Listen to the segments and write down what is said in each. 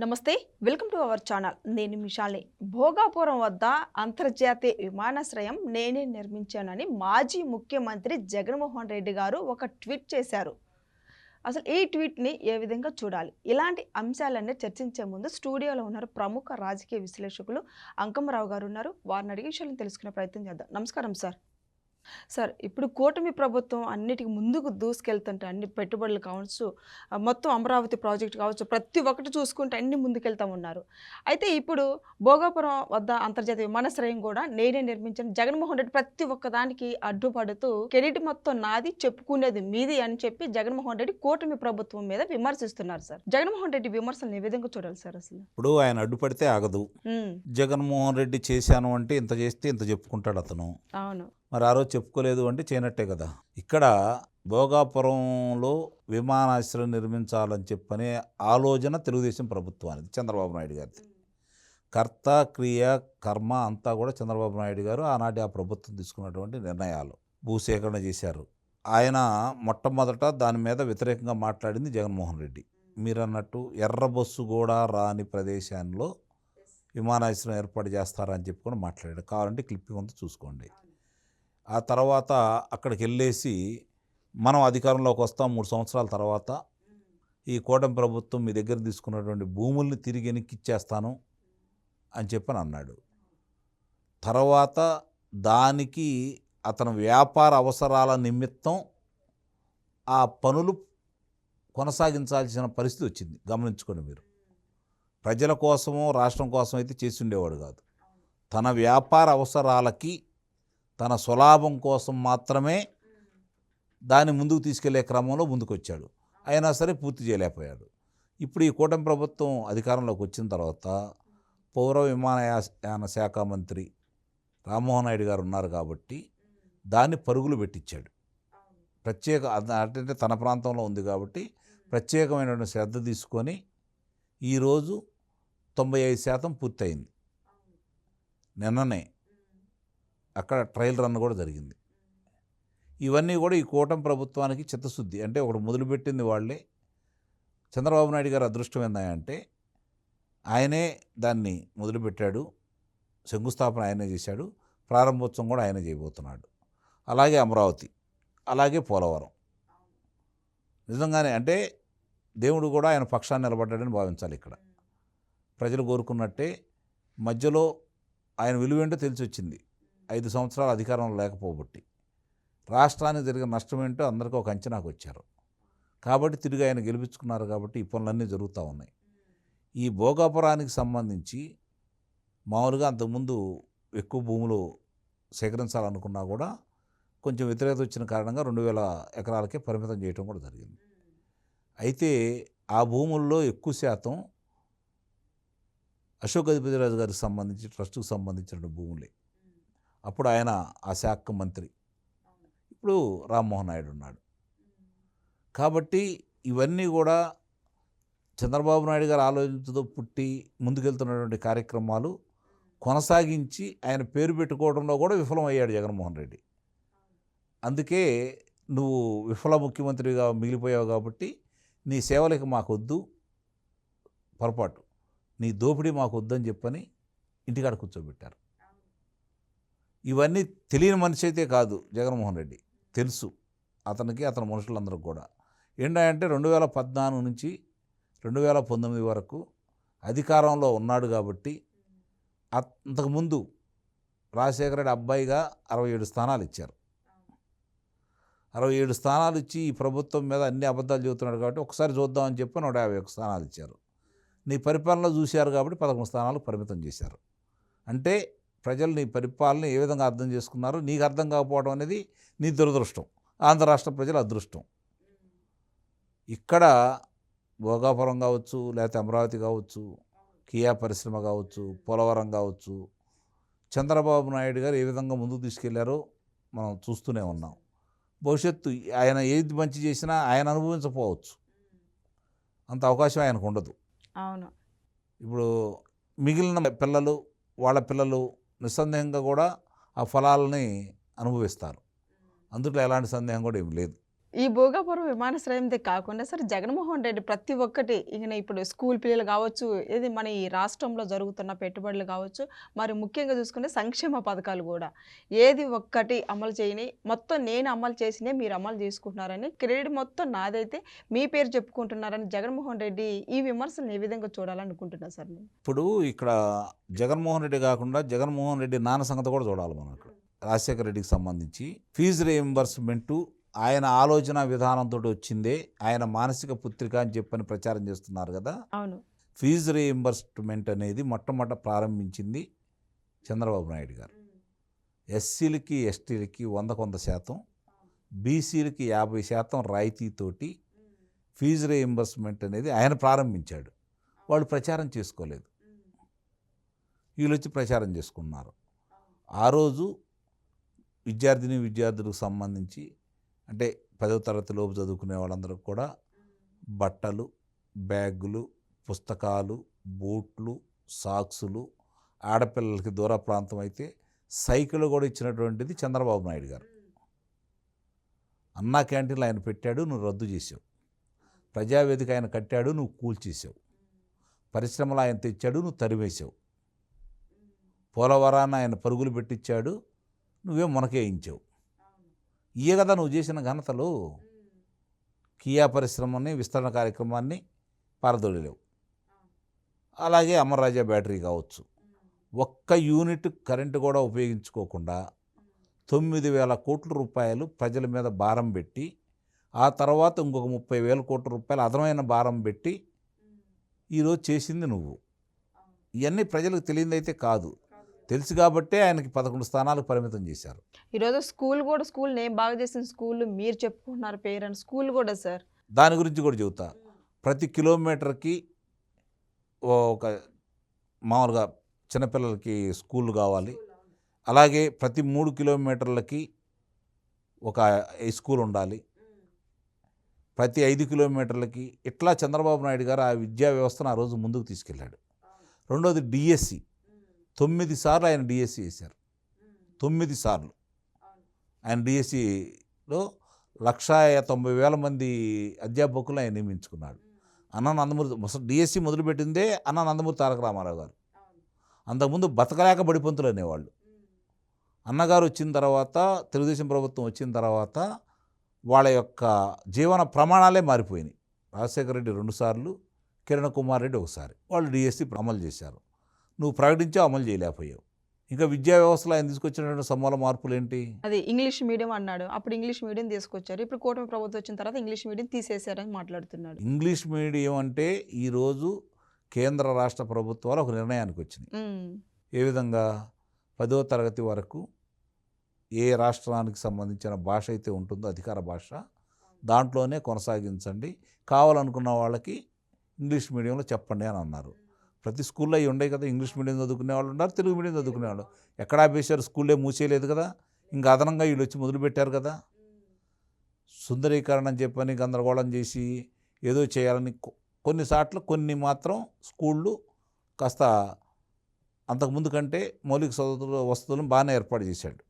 నమస్తే welcome to our channel. నేను మిషాలి. భోగాపురం వద్ద అంతర్జాతీయ విమానాశ్రయం నేనే నిర్మించానని మాజీ ముఖ్యమంత్రి జగన్మోహన్ రెడ్డి గారు ఒక ట్వీట్ చేశారు. అసలు ఈ ట్వీట్ని ఏ విధంగా చూడాలి? ఇలాంటి అంశాలన్నీ చర్చించే ముందు స్టూడియోలో ఉన్నారు ప్రముఖ రాజకీయ విశ్లేషకులు అంకమ్మరావు గారు ఉన్నారు. వారిని అడిగే విషయాలను తెలుసుకునే ప్రయత్నం చేద్దాం. నమస్కారం సార్. సార్, ఇప్పుడు కూటమి ప్రభుత్వం అన్నిటికి ముందుకు దూసుకెళ్తుంటే అన్ని పెట్టుబడులు కావచ్చు, మొత్తం అమరావతి ప్రాజెక్ట్ కావచ్చు, ప్రతి ఒక్కటి చూసుకుంటే అన్ని ముందుకెళ్తా ఉన్నారు. అయితే ఇప్పుడు భోగాపురం వద్ద అంతర్జాతీయ విమానాశ్రయం కూడా నేనే నిర్మించాను, జగన్మోహన్ రెడ్డి ప్రతి ఒక్కదానికి అడ్డుపడుతూ కెరీట్ మొత్తం నాది, చెప్పుకునేది మీది అని చెప్పి జగన్మోహన్ రెడ్డి కూటమి ప్రభుత్వం మీద విమర్శిస్తున్నారు సార్. జగన్మోహన్ రెడ్డి విమర్శలను ఏ విధంగా చూడాలి సార్? అసలు ఇప్పుడు ఆయన అడ్డుపడితే ఆగదు. జగన్మోహన్ రెడ్డి చేశాను అంటే ఇంత చేస్తే ఇంత చెప్పుకుంటాడు అతను. అవును. మరి ఆ రోజు చెప్పుకోలేదు అంటే చేయనట్టే కదా. ఇక్కడ భోగాపురంలో విమానాశ్రయం నిర్మించాలని చెప్పనే ఆలోచన తెలుగుదేశం ప్రభుత్వానికి, చంద్రబాబు నాయుడు గారిది. కర్త క్రియ కర్మ అంతా కూడా చంద్రబాబు నాయుడు గారు ఆనాటి ఆ ప్రభుత్వం తీసుకున్నటువంటి నిర్ణయాలు. భూసేకరణ చేశారు. ఆయన మొట్టమొదట దాని మీద వ్యతిరేకంగా మాట్లాడింది జగన్మోహన్ రెడ్డి. మీరన్నట్టు ఎర్ర బస్సు కూడా రాని ప్రదేశాల్లో విమానాశ్రయం ఏర్పాటు చేస్తారని చెప్పుకొని మాట్లాడాడు. కావాలంటే క్లిప్పింగ్ అంతా చూసుకోండి. ఆ తర్వాత అక్కడికి వెళ్ళేసి మనం అధికారంలోకి వస్తాం 3 సంవత్సరాల తర్వాత, ఈ కూటమి ప్రభుత్వం మీ దగ్గర తీసుకున్నటువంటి భూముల్ని తిరిగి వెనక్కిచ్చేస్తాను అని చెప్పని అన్నాడు. తర్వాత దానికి అతను వ్యాపార అవసరాల నిమిత్తం ఆ పనులు కొనసాగించాల్సిన పరిస్థితి వచ్చింది. గమనించుకోండి మీరు. ప్రజల కోసమో రాష్ట్రం కోసం అయితే చేసి ఉండేవాడు కాదు. తన వ్యాపార అవసరాలకి, తన స్వలాభం కోసం మాత్రమే దాన్ని ముందుకు తీసుకెళ్లే క్రమంలో ముందుకు వచ్చాడు. అయినా సరే పూర్తి చేయలేకపోయాడు. ఇప్పుడు ఈ కూటమి ప్రభుత్వం అధికారంలోకి వచ్చిన తర్వాత పౌర విమానయాన శాఖ మంత్రి రామ్మోహన్ నాయుడు గారు ఉన్నారు కాబట్టి దాన్ని పరుగులు పెట్టించాడు. ప్రత్యేక అంటే తన ప్రాంతంలో ఉంది కాబట్టి ప్రత్యేకమైనటువంటి శ్రద్ధ తీసుకొని ఈరోజు 95% పూర్తయింది. నిన్ననే అక్కడ ట్రయల్ రన్ కూడా జరిగింది. ఇవన్నీ కూడా ఈ కూటమి ప్రభుత్వానికి చిత్తశుద్ధి. అంటే ఒకటి మొదలుపెట్టింది వాళ్ళే. చంద్రబాబు నాయుడు గారు అదృష్టం ఏందంటే ఆయనే దాన్ని మొదలుపెట్టాడు, శంకుస్థాపన ఆయనే చేశాడు, ప్రారంభోత్సవం కూడా ఆయనే చేయబోతున్నాడు. అలాగే అమరావతి, అలాగే పోలవరం. నిజంగానే అంటే దేవుడు కూడా ఆయన పక్షాన్ని నిలబడ్డాడని భావించాలి. ఇక్కడ ప్రజలు కోరుకున్నట్టే మధ్యలో ఆయన విలువేంటో తెలిసి వచ్చింది. 5 సంవత్సరాలు అధికారంలో లేకపోబట్టి రాష్ట్రానికి జరిగిన నష్టం ఏంటో అందరికీ ఒక అంచనాకు వచ్చారు. కాబట్టి తిరిగి ఆయన గెలిపించుకున్నారు. కాబట్టి ఈ పనులన్నీ జరుగుతూ ఉన్నాయి. ఈ భోగాపురానికి సంబంధించి మామూలుగా అంతకుముందు ఎక్కువ భూములు సేకరించాలనుకున్నా కూడా కొంచెం వ్యతిరేకత వచ్చిన కారణంగా 2000 ఎకరాలకే పరిమితం చేయడం కూడా జరిగింది. అయితే ఆ భూముల్లో ఎక్కువ శాతం అశోక్ గజపతిరాజు గారికి సంబంధించి ట్రస్టుకు సంబంధించిన భూములే. అప్పుడు ఆయన ఆ శాఖ మంత్రి, ఇప్పుడు రామ్మోహన్ నాయుడు ఉన్నాడు. కాబట్టి ఇవన్నీ కూడా చంద్రబాబు నాయుడు గారు ఆలోచనతో పుట్టి ముందుకెళ్తున్నటువంటి కార్యక్రమాలు కొనసాగించి ఆయన పేరు పెట్టుకోవడంలో కూడా విఫలమయ్యాడు జగన్మోహన్ రెడ్డి. అందుకే నువ్వు విఫల ముఖ్యమంత్రిగా మిగిలిపోయావు కాబట్టి నీ సేవలకి మాకొద్దు, పొరపాటు, నీ దోపిడీ మాకు వద్దని చెప్పని ఇంటికాడ కూర్చోబెట్టారు. ఇవన్నీ తెలియని మనిషి అయితే కాదు జగన్మోహన్ రెడ్డి, తెలుసు అతనికి, అతని మనుషులందరూ కూడా. ఏంటంటే 2014 నుంచి 2019 వరకు అధికారంలో ఉన్నాడు కాబట్టి అంతకుముందు రాజశేఖర రెడ్డి అబ్బాయిగా 67 స్థానాలు ఇచ్చారు. 67 స్థానాలు ఇచ్చి ఈ ప్రభుత్వం మీద అన్ని అబద్ధాలు చెబుతున్నాడు కాబట్టి ఒకసారి చూద్దామని చెప్పి 151 స్థానాలు ఇచ్చారు. నీ పరిపాలన చూశారు కాబట్టి 11 స్థానాలు పరిమితం చేశారు. అంటే ప్రజలు నీ పరిపాలన ఏ విధంగా అర్థం చేసుకున్నారు, నీకు అర్థం కాకపోవడం అనేది నీ దురదృష్టం, ఆంధ్ర రాష్ట్ర ప్రజల అదృష్టం. ఇక్కడ భోగాపురం కావచ్చు, లేకపోతే అమరావతి కావచ్చు, కియా పరిశ్రమ కావచ్చు, పోలవరం కావచ్చు, చంద్రబాబు నాయుడు గారు ఏ విధంగా ముందుకు తీసుకెళ్లారో మనం చూస్తూనే ఉన్నాం. భవిష్యత్తు ఆయన ఏది మంచి చేసినా ఆయన అనుభవించకపోవచ్చు, అంత అవకాశం ఆయనకు ఉండదు. అవును. ఇప్పుడు మిగిలిన పిల్లలు, వాళ్ళ పిల్లలు నిస్సందేహంగా కూడా ఆ ఫలాలని అనుభవిస్తారు. అందులో ఎలాంటి సందేహం కూడా ఏమి లేదు. ఈ భోగాపురం విమానాశ్రయందే కాకుండా సార్ జగన్మోహన్ రెడ్డి ప్రతి ఒక్కటి ఈయన ఇప్పుడు స్కూల్ పిల్లలు కావచ్చు, ఏది మన ఈ రాష్ట్రంలో జరుగుతున్న పెట్టుబడులు కావచ్చు, మరి ముఖ్యంగా చూసుకుంటే సంక్షేమ పథకాలు కూడా ఏది ఒక్కటి అమలు చేయని మొత్తం నేను అమలు చేసినే మీరు అమలు చేసుకుంటున్నారని క్రెడిట్ మొత్తం నాదైతే మీ పేరు చెప్పుకుంటున్నారని జగన్మోహన్ రెడ్డి ఈ విమర్శలను ఏ విధంగా చూడాలనుకుంటున్నా సార్ నేను. ఇప్పుడు ఇక్కడ జగన్మోహన్ రెడ్డి కాకుండా జగన్మోహన్ రెడ్డి నాన్న సంగతి కూడా చూడాలి మనం ఇక్కడ. రాజశేఖర రెడ్డికి సంబంధించి ఫీజు రీయింబర్స్మెంటు ఆయన ఆలోచన విధానంతో వచ్చిందే, ఆయన మానసిక పుత్రిక అని చెప్పని ప్రచారం చేస్తున్నారు కదా. అవును. ఫీజు రీయింబర్స్మెంట్ అనేది మొట్టమొదట ప్రారంభించింది చంద్రబాబు నాయుడు గారు. ఎస్సీలకి ఎస్టీలకి 100% బీసీలకి 50% రాయితీతోటి ఫీజు రీయింబర్స్మెంట్ అనేది ఆయన ప్రారంభించాడు. వాళ్ళు ప్రచారం చేసుకోలేదు, వీళ్ళు వచ్చి ప్రచారం చేసుకున్నారు. ఆ రోజు విద్యార్థులకు సంబంధించి అంటే 10వ తరగతి లోపు చదువుకునే వాళ్ళందరికీ కూడా బట్టలు, బ్యాగులు, పుస్తకాలు, బూట్లు, సాక్సులు, ఆడపిల్లలకి దూర ప్రాంతం అయితే సైకిల్ కూడా ఇచ్చినటువంటిది చంద్రబాబు నాయుడు గారు. అన్నా క్యాంటీన్లు ఆయన పెట్టాడు, నువ్వు రద్దు చేసావు. ప్రజావేదిక ఆయన కట్టాడు, నువ్వు కూల్చేసావు. పరిశ్రమలు ఆయన తెచ్చాడు, నువ్వు తరివేశావు. పోలవరాన్ని ఆయన పరుగులు పెట్టించాడు, నువ్వే మునకేయించావు. ఇయే కదా నువ్వు చేసిన ఘనతలు. కియా పరిశ్రమని విస్తరణ కార్యక్రమాన్ని పారదోలేవు. అలాగే అమర్రాజా బ్యాటరీ కావచ్చు, ఒక్క యూనిట్ కరెంటు కూడా ఉపయోగించుకోకుండా 9,000 కోట్ల రూపాయలు ప్రజల మీద భారం పెట్టి, ఆ తర్వాత ఇంకొక 30,000 కోట్ల రూపాయలు అదనమైన భారం పెట్టి ఈరోజు చేసింది నువ్వు. ఇవన్నీ ప్రజలకు తెలియదైతే కాదు, తెలుసు కాబట్టే ఆయనకి 11 స్థానాలకు పరిమితం చేశారు. ఈరోజు స్కూల్ నేను బాగా చేసిన స్కూల్ మీరు చెప్పుకుంటున్నారు పేరెంట్ స్కూల్ కూడా సార్. దాని గురించి కూడా చెబుతా. ప్రతి కిలోమీటర్కి ఒక మామూలుగా చిన్నపిల్లలకి స్కూల్ కావాలి. అలాగే ప్రతి 3 కిలోమీటర్లకి ఒక స్కూల్ ఉండాలి. ప్రతి 5 కిలోమీటర్లకి ఇట్లా చంద్రబాబు నాయుడు గారు ఆ విద్యా వ్యవస్థను ఆ రోజు ముందుకు తీసుకెళ్ళాడు. రెండోది డిఎస్సి, 9 సార్లు ఆయన డిఎస్సి వేశారు. 9 సార్లు ఆయన డిఎస్సిలో 190,000 మంది అధ్యాపకులు ఆయన నియమించుకున్నాడు. అన్న నందమూరి డిఎస్సి మొదలుపెట్టిందే అన్న నందమూరి తారక రామారావు గారు. అంతకుముందు బతకలేక బడిపంతులు అనేవాళ్ళు. అన్నగారు వచ్చిన తర్వాత, తెలుగుదేశం ప్రభుత్వం వచ్చిన తర్వాత వాళ్ళ యొక్క జీవన ప్రమాణాలే మారిపోయినాయి. రాజశేఖర రెడ్డి 2 సార్లు, కిరణ్ కుమార్ రెడ్డి 1 సారి వాళ్ళు డిఎస్సి అమలు చేశారు. నువ్వు ప్రకటించావు, అమలు చేయలేకపోయావు. ఇంకా విద్యా వ్యవస్థలో ఆయన తీసుకొచ్చినటువంటి సమూల మార్పులు ఏంటి? అది ఇంగ్లీష్ మీడియం అన్నాడు, అప్పుడు ఇంగ్లీష్ మీడియం తీసుకొచ్చారు. ఇప్పుడు కూటమి ప్రభుత్వం వచ్చిన తర్వాత ఇంగ్లీష్ మీడియం తీసేశారని మాట్లాడుతున్నాడు. ఇంగ్లీష్ మీడియం అంటే ఈరోజు కేంద్ర రాష్ట్ర ప్రభుత్వాలు ఒక నిర్ణయానికి వచ్చినాయి. ఏ విధంగా 10వ తరగతి వరకు ఏ రాష్ట్రానికి సంబంధించిన భాష అయితే ఉంటుందో అధికార భాష, దాంట్లోనే కొనసాగించండి, కావాలనుకున్న వాళ్ళకి ఇంగ్లీష్ మీడియంలో చెప్పండి అని అన్నారు. ప్రతి స్కూల్లో అవి ఉండే కదా, ఇంగ్లీష్ మీడియం చదువుకునే వాళ్ళు ఉన్నారు, తెలుగు మీడియం చదువుకునే వాళ్ళు. ఎక్కడ ఆపేశారు? స్కూల్లే మూసేయలేదు కదా, ఇంకా అదనంగా వీళ్ళు వచ్చి మొదలుపెట్టారు కదా. సుందరీకరణ అని చెప్పని గందరగోళం చేసి ఏదో చేయాలని కొన్నిసార్లు కొన్ని మాత్రం స్కూళ్ళు కాస్త అంతకుముందు కంటే మౌలిక వసతులను బాగానే ఏర్పాటు చేశాడు.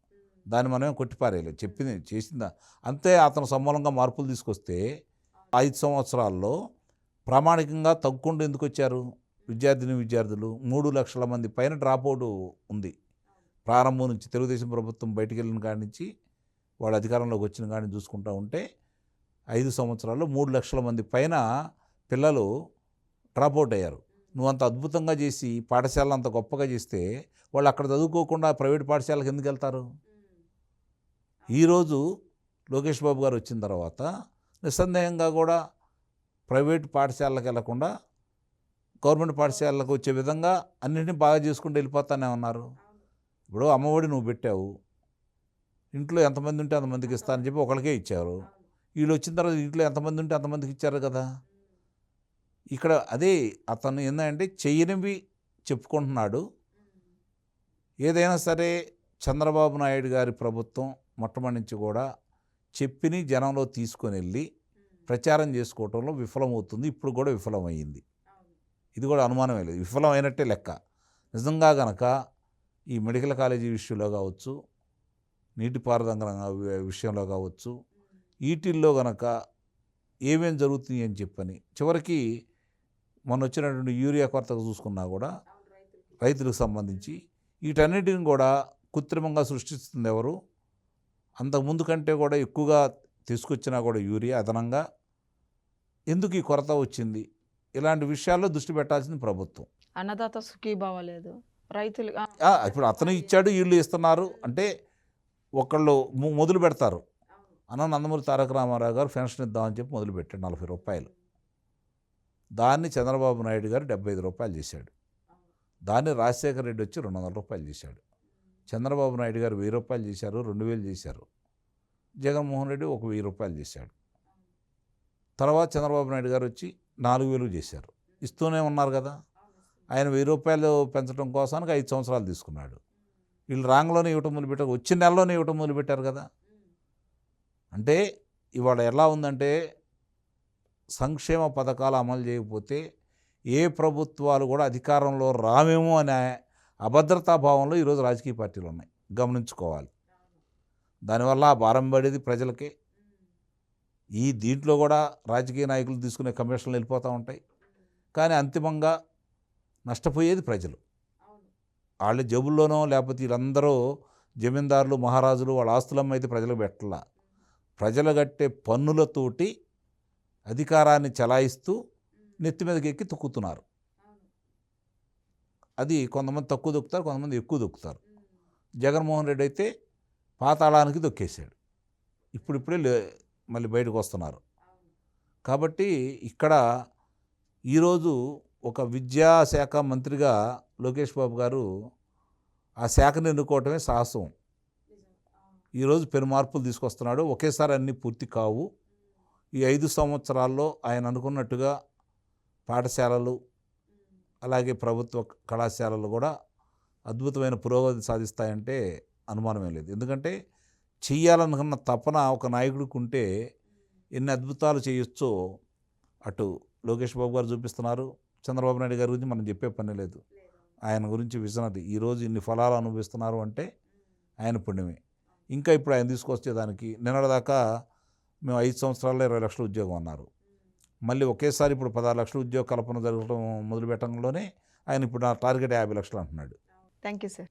దాన్ని మనమే కొట్టిపారేయలేదు, చెప్పింది చేసిందా అంతే. అతను సమూలంగా మార్పులు తీసుకొస్తే 5 సంవత్సరాల్లో ప్రామాణికంగా తగ్గకుండా ఎందుకు వచ్చారు? విద్యార్థులు 3 లక్షల మంది పైన డ్రాప్అవుట్ ఉంది. ప్రారంభం నుంచి తెలుగుదేశం ప్రభుత్వం బయటికి వెళ్ళిన కాడి నుంచి వాడు అధికారంలోకి వచ్చిన కాడి నుంచి చూసుకుంటూ ఉంటే 5 సంవత్సరాల్లో 3 లక్షల మంది పైన పిల్లలు డ్రాప్అవుట్ అయ్యారు. నువ్వు అంత అద్భుతంగా చేసి పాఠశాలను అంత గొప్పగా చేస్తే వాళ్ళు అక్కడ చదువుకోకుండా ప్రైవేట్ పాఠశాలకు ఎందుకు వెళ్తారు? ఈరోజు లోకేష్ బాబు గారు వచ్చిన తర్వాత నిస్సందేహంగా కూడా ప్రైవేట్ పాఠశాలకు వెళ్లకుండా గవర్నమెంట్ పాఠశాలకు వచ్చే విధంగా అన్నింటినీ బాగా చేసుకుంటూ వెళ్ళిపోతానే ఉన్నారు. ఇప్పుడు అమ్మఒడి నువ్వు పెట్టావు, ఇంట్లో ఎంతమంది ఉంటే అంతమందికి ఇస్తానని చెప్పి ఒకరికే ఇచ్చారు. వీళ్ళు వచ్చిన తర్వాత ఇంట్లో ఎంతమంది ఉంటే అంతమందికి ఇచ్చారు కదా. ఇక్కడ అదే అతను ఏంటంటే చెయ్యనివి చెప్పుకుంటున్నాడు. ఏదైనా సరే చంద్రబాబు నాయుడు గారి ప్రభుత్వం మొట్టమొదటి నుంచి కూడా చెప్పిని జనంలో తీసుకొని వెళ్ళి ప్రచారం చేసుకోవటంలో విఫలమవుతుంది. ఇప్పుడు కూడా విఫలమైంది. ఇది కూడా అనుమానమే లేదు, విఫలమైనట్టే లెక్క. నిజంగా గనక ఈ మెడికల్ కాలేజీ విషయంలో కావచ్చు, నీటిపారుదల విషయంలో కావచ్చు, వీటిల్లో గనక ఏమేం జరుగుతుంది అని చెప్పని చివరికి మొన్న వచ్చినటువంటి యూరియా కొరతకు చూసుకున్నా కూడా రైతులకు సంబంధించి వీటన్నిటిని కూడా కృత్రిమంగా సృష్టిస్తుంది ఎవరు? అంతకుముందు కంటే కూడా ఎక్కువగా తీసుకొచ్చినా కూడా యూరియా అదనంగా ఎందుకు ఈ కొరత వచ్చింది? ఇలాంటి విషయాల్లో దృష్టి పెట్టాల్సింది ప్రభుత్వం. అన్నదాత సుఖీభావ లేదు, రైతులు ఇప్పుడు అతను ఇచ్చాడు, వీళ్ళు ఇస్తున్నారు అంటే ఒకళ్ళు మొదలు పెడతారు. నందమూరి తారక రామారావు గారు పెన్షన్ ఇద్దామని చెప్పి మొదలుపెట్టాడు 40 రూపాయలు. దాన్ని చంద్రబాబు నాయుడు గారు 75 రూపాయలు చేశాడు. దాన్ని రాజశేఖర రెడ్డి వచ్చి 200 రూపాయలు చేశాడు. చంద్రబాబు నాయుడు గారు 1000 రూపాయలు చేశారు, 2000 చేశారు. జగన్మోహన్ రెడ్డి ఒక 1000 రూపాయలు చేశాడు. తర్వాత చంద్రబాబు నాయుడు గారు వచ్చి 4000 చేశారు. ఇస్తూనే ఉన్నారు కదా. ఆయన 1000 రూపాయలు పెంచడం కోసానికి 5 సంవత్సరాలు తీసుకున్నాడు. వీళ్ళు రాంగ్లోనే ఇవ్వటం మొదలుపెట్టారు, వచ్చిన నెలలోనే ఇవ్వటం మొదలుపెట్టారు కదా. అంటే ఇవాళ ఎలా ఉందంటే సంక్షేమ పథకాలు అమలు చేయకపోతే ఏ ప్రభుత్వాలు కూడా అధికారంలో రామేమో అనే అభద్రతా భావంలో ఈరోజు రాజకీయ పార్టీలు ఉన్నాయి, గమనించుకోవాలి. దానివల్ల ఆ భారం పడేది ప్రజలకే. దీంట్లో కూడా రాజకీయ నాయకులు తీసుకునే కమిషన్లు వెళ్ళిపోతూ ఉంటాయి, కానీ అంతిమంగా నష్టపోయేది ప్రజలు. వాళ్ళ జేబుల్లోనో లేకపోతే వీళ్ళందరూ జమీందారులు మహారాజులు వాళ్ళ ఆస్తులమ్మ అయితే ప్రజలకు పెట్టాల. ప్రజలు కట్టే పన్నులతోటి అధికారాన్ని చలాయిస్తూ నెత్తి మీదకి ఎక్కి తొక్కుతున్నారు. అది కొంతమంది తక్కువ దొక్కుతారు, కొంతమంది ఎక్కువ దొక్కుతారు. జగన్మోహన్ రెడ్డి అయితే పాతాళానికి దొక్కేశాడు, ఇప్పుడిప్పుడే మళ్ళీ బయటకు వస్తున్నారు. కాబట్టి ఇక్కడ ఈరోజు ఒక విద్యాశాఖ మంత్రిగా లోకేష్ బాబు గారు ఆ శాఖను ఎన్నుకోవటమే సాహసం. ఈరోజు పెను మార్పులు తీసుకొస్తున్నాడు. ఒకేసారి అన్నీ పూర్తి కావు. ఈ 5 సంవత్సరాల్లో ఆయన అనుకున్నట్టుగా పాఠశాలలు అలాగే ప్రభుత్వ కళాశాలలు కూడా అద్భుతమైన పురోగతి సాధిస్తాయంటే అనుమానమే లేదు. ఎందుకంటే చెయ్యాలనుకున్న తపన ఒక నాయకుడికి ఉంటే ఎన్ని అద్భుతాలు చేయొచ్చో అటు లోకేష్ బాబు గారు చూపిస్తున్నారు. చంద్రబాబు నాయుడు గారి గురించి మనం చెప్పే పని లేదు. ఆయన గురించి విజనరీ. ఈరోజు ఇన్ని ఫలాలు అనుభవిస్తున్నారు అంటే ఆయన పుణ్యమే. ఇంకా ఇప్పుడు ఆయన తీసుకొచ్చేదానికి నిన్నటిదాకా మేము 5 సంవత్సరాల్లో 20 లక్షల ఉద్యోగం అన్నారు. మళ్ళీ ఒకేసారి ఇప్పుడు 16 లక్షల ఉద్యోగ కల్పన జరగడం మొదలుపెట్టడంలోనే ఆయన ఇప్పుడు నా టార్గెట్ 50 లక్షలు అంటున్నాడు. Thank you sir.